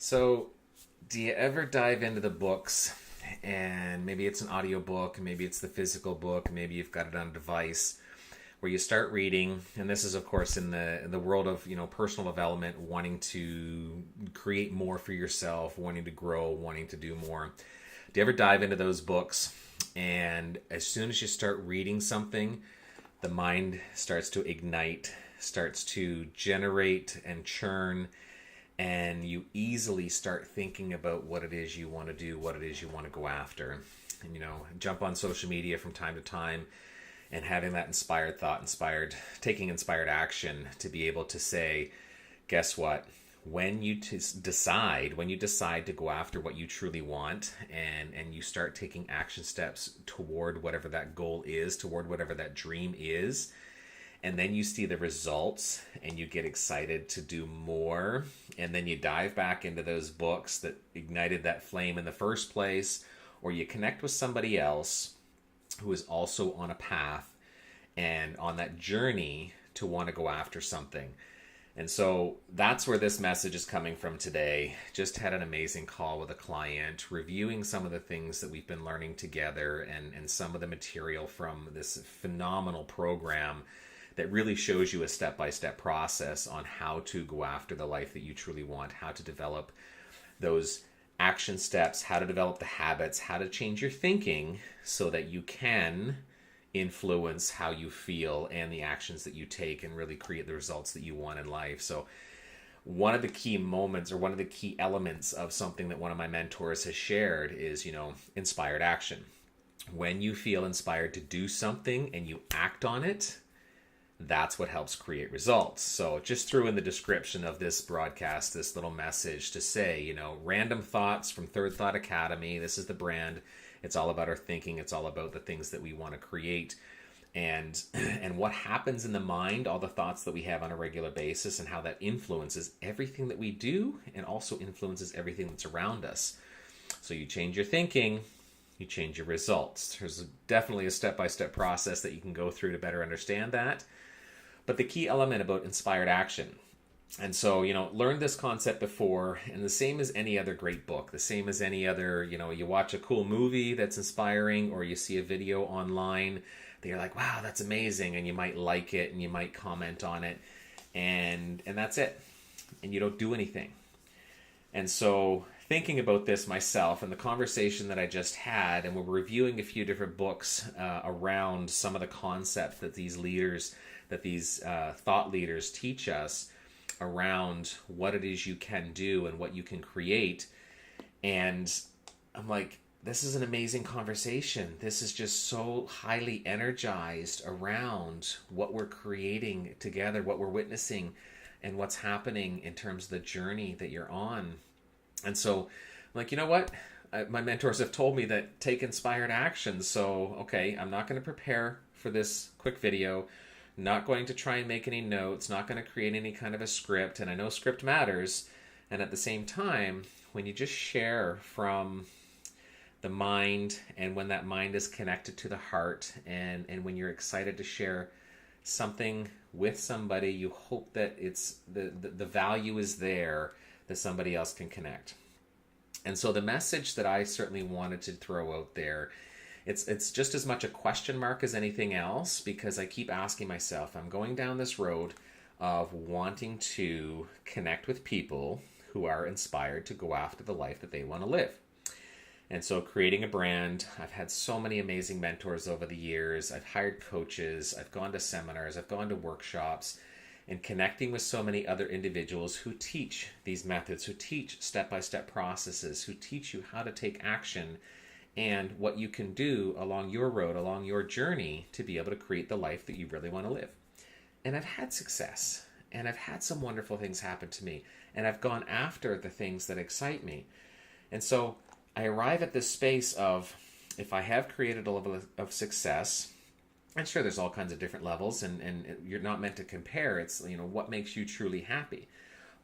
So, do you ever dive into the books and maybe it's an audio book, maybe it's the physical book, maybe you've got it on a device where you start reading, and this is of course in the world of, personal development, wanting to create more for yourself, wanting to grow, wanting to do more. Do you ever dive into those books and as soon as you start reading something, the mind starts to ignite, starts to generate and churn, and you easily start thinking about what it is you want to do, what it is you want to go after. And jump on social media from time to time and having that inspired thought, taking inspired action to be able to say, guess what? When you decide to go after what you truly want, and you start taking action steps toward whatever that goal is, toward whatever that dream is, and then you see the results and you get excited to do more, and then you dive back into those books that ignited that flame in the first place, or you connect with somebody else who is also on a path and on that journey to want to go after something. And so that's where this message is coming from today. Just had an amazing call with a client, reviewing some of the things that we've been learning together, and some of the material from this phenomenal program that really shows you a step-by-step process on how to go after the life that you truly want, how to develop those action steps, how to develop the habits, how to change your thinking so that you can influence how you feel and the actions that you take and really create the results that you want in life. So one of the key moments, or one of the key elements of something that one of my mentors has shared is, inspired action. When you feel inspired to do something and you act on it, that's what helps create results. So just threw in the description of this broadcast this little message to say, random thoughts from Third Thought Academy. This is the brand. It's all about our thinking. It's all about the things that we want to create, and what happens in the mind, all the thoughts that we have on a regular basis, and how that influences everything that we do and also influences everything that's around us. So you change your thinking, you change your results. There's definitely a step-by-step process that you can go through to better understand that. But the key element about inspired action. And so, learned this concept before, and the same as any other great book, the same as any other, you watch a cool movie that's inspiring, or you see a video online that you're like, wow, that's amazing, and you might like it, and you might comment on it, and that's it. And you don't do anything. And so, thinking about this myself and the conversation that I just had, and we're reviewing a few different books around some of the concepts that these thought leaders teach us around what it is you can do and what you can create. And I'm like, this is an amazing conversation. This is just so highly energized around what we're creating together, what we're witnessing, and what's happening in terms of the journey that you're on. And so I'm like, you know what? My mentors have told me that take inspired action. So, okay, I'm not going to prepare for this quick video. Not going to try and make any notes, not going to create any kind of a script. And I know script matters. And at the same time, when you just share from the mind, and when that mind is connected to the heart, and when you're excited to share something with somebody, you hope that it's the value is there, that somebody else can connect. And so the message that I certainly wanted to throw out there, it's just as much a question mark as anything else, because I keep asking myself, I'm going down this road of wanting to connect with people who are inspired to go after the life that they want to live. And so creating a brand, I've had so many amazing mentors over the years. I've hired coaches, I've gone to seminars, I've gone to workshops, and connecting with so many other individuals who teach these methods, who teach step-by-step processes, who teach you how to take action and what you can do along your road, along your journey, to be able to create the life that you really want to live. And I've had success, and I've had some wonderful things happen to me, and I've gone after the things that excite me. And so I arrive at this space of, if I have created a level of success, and sure, there's all kinds of different levels, and you're not meant to compare. It's, what makes you truly happy.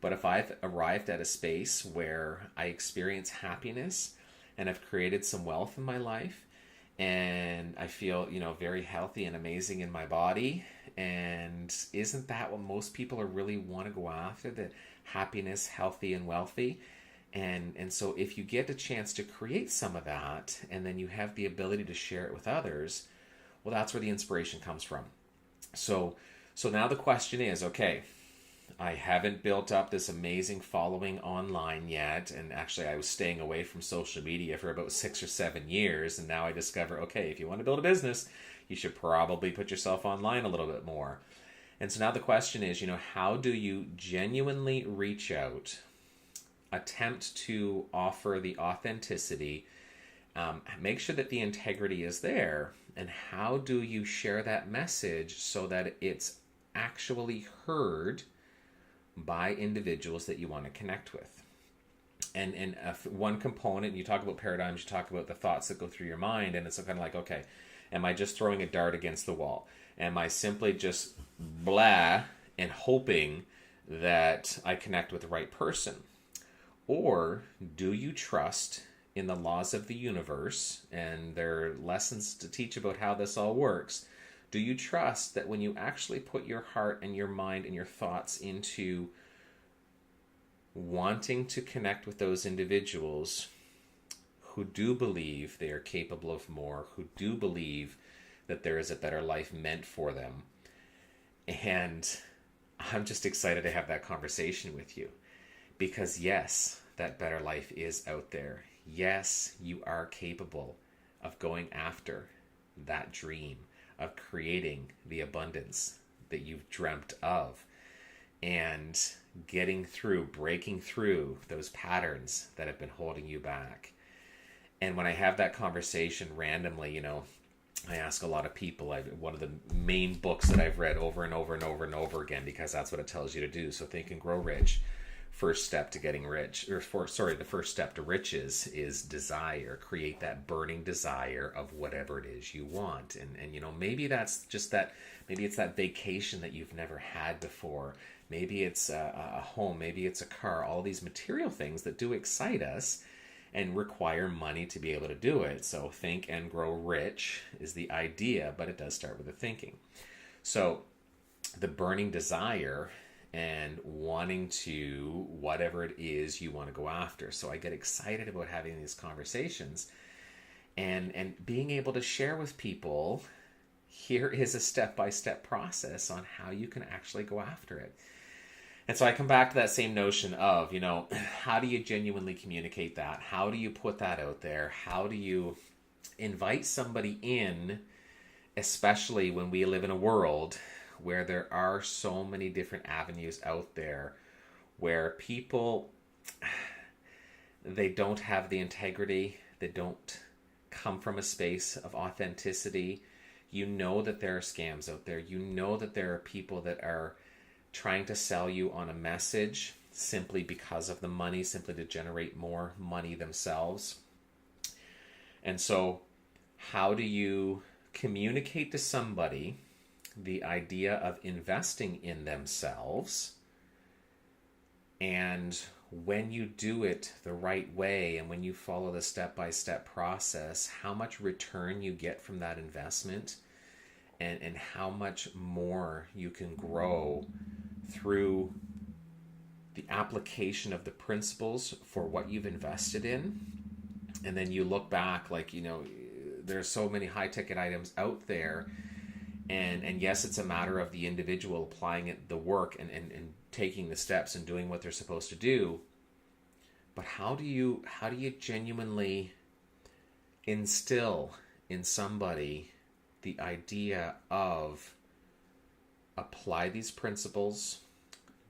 But if I've arrived at a space where I experience happiness, and I've created some wealth in my life, and I feel, very healthy and amazing in my body, and isn't that what most people are really want to go after, the happiness, healthy and wealthy? And so if you get a chance to create some of that and then you have the ability to share it with others, well, that's where the inspiration comes from. So now the question is, okay, I haven't built up this amazing following online yet. And actually, I was staying away from social media for about 6 or 7 years. And now I discover, okay, if you want to build a business, you should probably put yourself online a little bit more. And so now the question is, how do you genuinely reach out, attempt to offer the authenticity, make sure that the integrity is there, and how do you share that message so that it's actually heard by individuals that you want to connect with? And one component, you talk about paradigms, you talk about the thoughts that go through your mind, and it's kind of like, okay, am I just throwing a dart against the wall? Am I simply just blah and hoping that I connect with the right person? Or do you trust in the laws of the universe, and there are lessons to teach about how this all works? Do you trust that when you actually put your heart and your mind and your thoughts into wanting to connect with those individuals who do believe they are capable of more, who do believe that there is a better life meant for them? And I'm just excited to have that conversation with you, because yes, that better life is out there. Yes, you are capable of going after that dream, of creating the abundance that you've dreamt of, and breaking through those patterns that have been holding you back. And when I have that conversation randomly, I ask a lot of people. One of the main books that I've read over and over and over and over again, because that's what it tells you to do. So Think and Grow Rich. First step to getting rich, the first step to riches is desire. Create that burning desire of whatever it is you want. And maybe that's just that, maybe it's that vacation that you've never had before. Maybe it's a home, maybe it's a car, all these material things that do excite us and require money to be able to do it. So Think and Grow Rich is the idea, but it does start with the thinking. So the burning desire and wanting to, whatever it is you want to go after. So I get excited about having these conversations and being able to share with people, here is a step-by-step process on how you can actually go after it. And so I come back to that same notion of, how do you genuinely communicate that? How do you put that out there? How do you invite somebody in, especially when we live in a world where there are so many different avenues out there where people, they don't have the integrity, they don't come from a space of authenticity. You know that there are scams out there. You know that there are people that are trying to sell you on a message simply because of the money, simply to generate more money themselves. And so how do you communicate to somebody the idea of investing in themselves? And when you do it the right way and when you follow the step-by-step process, how much return you get from that investment, and how much more you can grow through the application of the principles for what you've invested in. And then you look back, there's so many high-ticket items out there. And yes, it's a matter of the individual applying it, the work, and taking the steps and doing what they're supposed to do. But how do you genuinely instill in somebody the idea of apply these principles,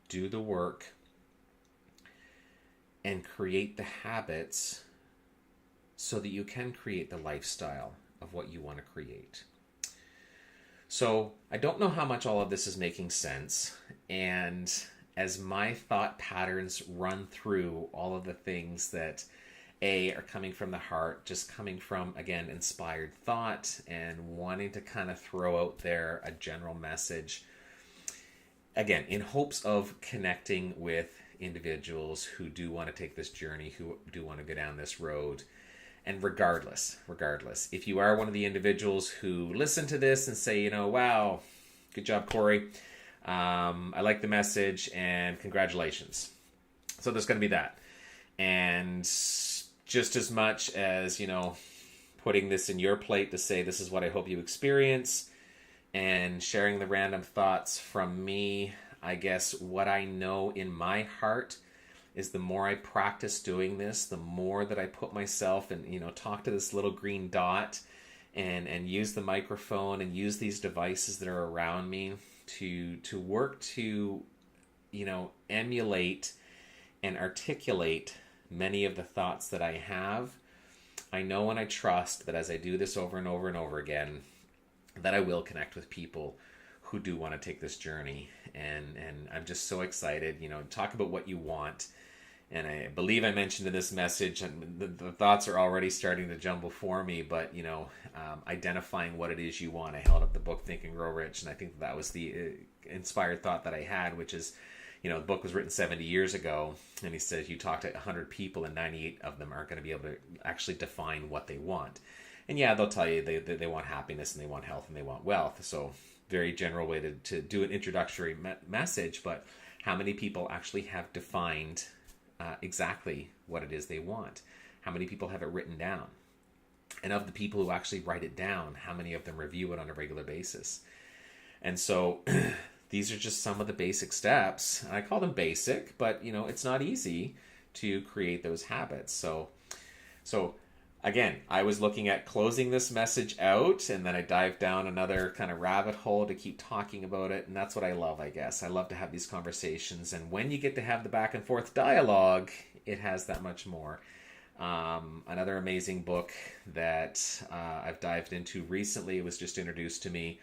do the work, and create the habits so that you can create the lifestyle of what you want to create? So I don't know how much all of this is making sense, and as my thought patterns run through all of the things that are coming from the heart, just coming from, again, inspired thought and wanting to kind of throw out there a general message, again, in hopes of connecting with individuals who do want to take this journey, who do want to go down this road. And regardless, if you are one of the individuals who listen to this and say, wow, good job, Corey, I like the message, and congratulations. So there's going to be that. And just as much as, putting this in your plate to say, this is what I hope you experience, and sharing the random thoughts from me, I guess what I know in my heart is the more I practice doing this, the more that I put myself and, talk to this little green dot and use the microphone and use these devices that are around me to work to, emulate and articulate many of the thoughts that I have. I know and I trust that as I do this over and over and over again, that I will connect with people who do want to take this journey. And I'm just so excited, talk about what you want. And I believe I mentioned in this message, and the thoughts are already starting to jumble for me, but, identifying what it is you want. I held up the book, Think and Grow Rich, and I think that was the inspired thought that I had, which is, the book was written 70 years ago, and he says you talk to 100 people and 98 of them aren't going to be able to actually define what they want. And yeah, they'll tell you they want happiness and they want health and they want wealth. So very general way to do an introductory message, but how many people actually have defined exactly what it is they want? How many people have it written down? And of the people who actually write it down, how many of them review it on a regular basis? And so these are just some of the basic steps. I call them basic, but it's not easy to create those habits. So again, I was looking at closing this message out, and then I dived down another kind of rabbit hole to keep talking about it. And that's what I love, I guess. I love to have these conversations. And when you get to have the back and forth dialogue, it has that much more. Another amazing book that I've dived into recently, it was just introduced to me.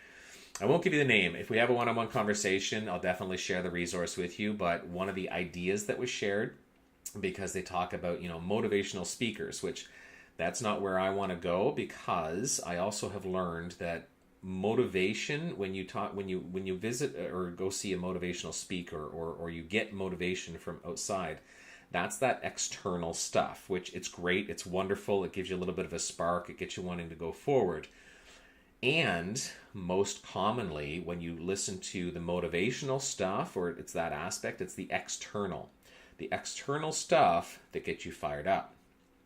I won't give you the name. If we have a one-on-one conversation, I'll definitely share the resource with you. But one of the ideas that was shared, because they talk about, motivational speakers, which that's not where I want to go, because I also have learned that motivation, when you visit or go see a motivational speaker or you get motivation from outside, that's that external stuff, which it's great, it's wonderful, it gives you a little bit of a spark, it gets you wanting to go forward. And most commonly, when you listen to the motivational stuff, or it's that aspect, it's the external stuff that gets you fired up.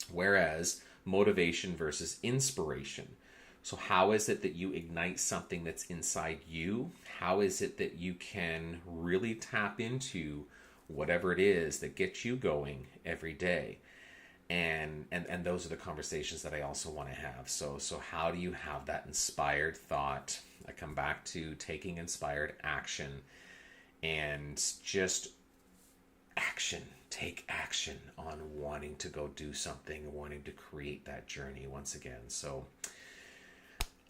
Whereas motivation versus inspiration. So how is it that you ignite something that's inside you? How is it that you can really tap into whatever it is that gets you going every day? And those are the conversations that I also want to have. So how do you have that inspired thought? I come back to taking inspired action, and just action. Take action on wanting to go do something, wanting to create that journey once again. So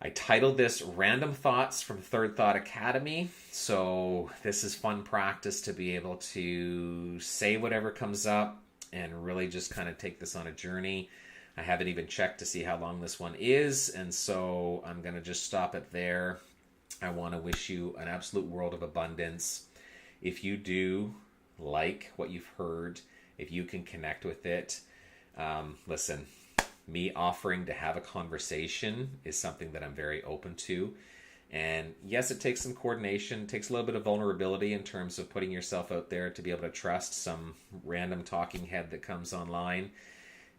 I titled this Random Thoughts from Third Thought Academy. So this is fun practice to be able to say whatever comes up and really just kind of take this on a journey. I haven't even checked to see how long this one is, and so I'm going to just stop it there. I want to wish you an absolute world of abundance. If you do like what you've heard, if you can connect with it, listen, me offering to have a conversation is something that I'm very open to. And yes, it takes some coordination, takes a little bit of vulnerability in terms of putting yourself out there to be able to trust some random talking head that comes online.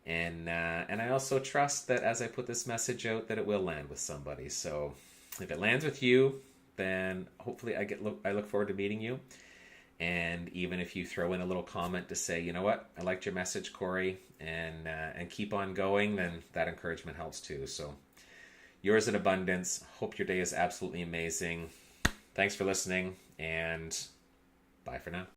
And I also trust that as I put this message out, that it will land with somebody. So if it lands with you, then hopefully I look forward to meeting you. And even if you throw in a little comment to say, you know what, I liked your message, Corey, and keep on going, then that encouragement helps too. So yours in abundance. Hope your day is absolutely amazing. Thanks for listening, and bye for now.